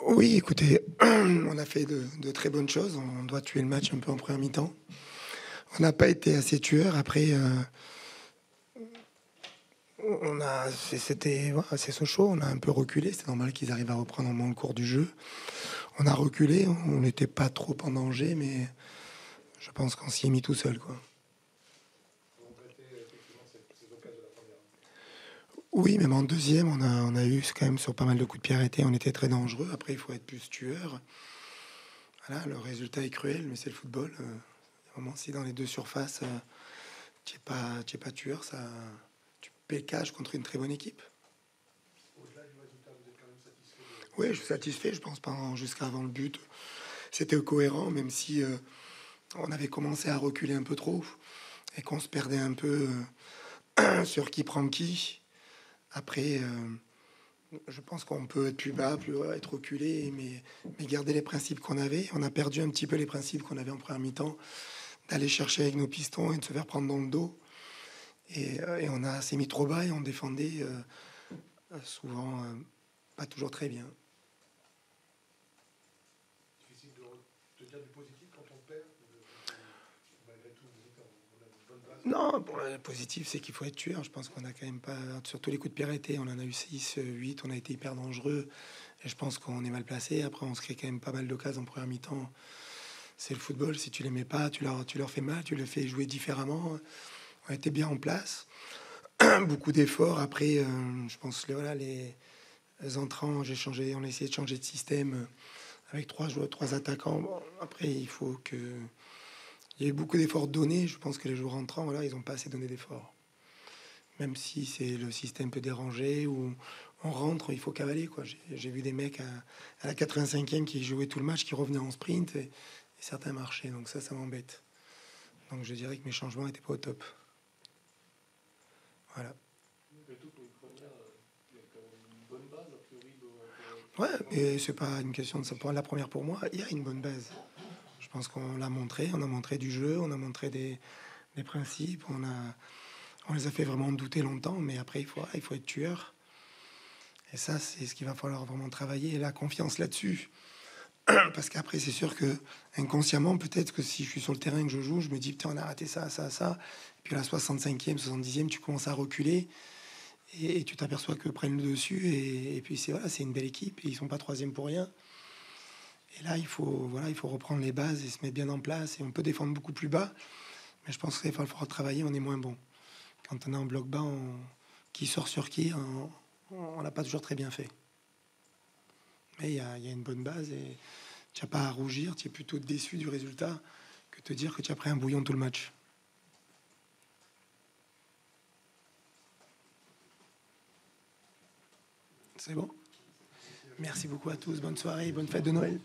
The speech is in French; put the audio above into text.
Oui, écoutez, on a fait de très bonnes choses. On doit tuer le match un peu en première mi-temps. On n'a pas été assez tueur. Après, c'était voilà, c'est Sochaux. On a un peu reculé. C'est normal qu'ils arrivent à reprendre au moins le cours du jeu. On a reculé. On n'était pas trop en danger, mais je pense qu'on s'y est mis tout seul, quoi. Oui, même en deuxième, on a eu quand même sur pas mal de coups de pied arrêtés. On était très dangereux. Après, il faut être plus tueur. Voilà, le résultat est cruel, mais c'est le football. Vraiment, si dans les deux surfaces, tu es pas tueur, ça, tu pécages contre une très bonne équipe. Oui, je suis satisfait. Je pense pas jusqu'avant le but. C'était cohérent, même si on avait commencé à reculer un peu trop et qu'on se perdait un peu sur qui prend qui. Après, je pense qu'on peut être plus bas, être reculé, mais garder les principes qu'on avait. On a perdu un petit peu les principes qu'on avait en première mi-temps, d'aller chercher avec nos pistons et de se faire prendre dans le dos. Et on a s'est mis trop bas et on défendait souvent pas toujours très bien. Non, bon, le positif, c'est qu'il faut être tueur. Je pense qu'on a quand même pas, sur tous les coups de pied arrêtés, on en a eu 6, 8, on a été hyper dangereux. Et je pense qu'on est mal placé. Après, on se crée quand même pas mal d'occasions en première mi-temps. C'est le football. Si tu les mets pas, tu leur fais mal, tu les fais jouer différemment. On était bien en place. Beaucoup d'efforts. Après, je pense que voilà, les entrants, on a essayé de changer de système avec trois joueurs, trois attaquants. Bon, après, il y a eu beaucoup d'efforts donnés. Je pense que les joueurs entrants, voilà, ils n'ont pas assez donné d'efforts. Même si c'est le système peut déranger ou on rentre, il faut cavaler, quoi. J'ai vu des mecs à la 85e qui jouaient tout le match, qui revenaient en sprint et certains marchaient. Donc ça m'embête. Donc je dirais que mes changements n'étaient pas au top. Voilà. Ouais, mais c'est pas une question de ça. Pour la première pour moi, il y a une bonne base. Je pense qu'on l'a montré, on a montré du jeu, on a montré des principes, on les a fait vraiment douter longtemps, mais après il faut être tueur. Et ça, c'est ce qu'il va falloir vraiment travailler, et la confiance là-dessus. Parce qu'après, c'est sûr que inconsciemment, peut-être que si je suis sur le terrain que je joue, je me dis, putain, on a raté ça, ça, ça. Et puis à la 65e, 70e, tu commences à reculer et tu t'aperçois que prennent le dessus. Et puis c'est voilà, c'est une belle équipe et ils sont pas troisième pour rien. Et là, il faut reprendre les bases et se mettre bien en place. Et on peut défendre beaucoup plus bas, mais je pense qu'il va falloir travailler, on est moins bon. Quand on est en bloc bas, qui sort sur qui, on l'a pas toujours très bien fait. Mais il y a une bonne base et tu n'as pas à rougir, tu es plutôt déçu du résultat que te dire que tu as pris un bouillon tout le match. C'est bon. Merci beaucoup à tous, bonne soirée, bonne fête de Noël.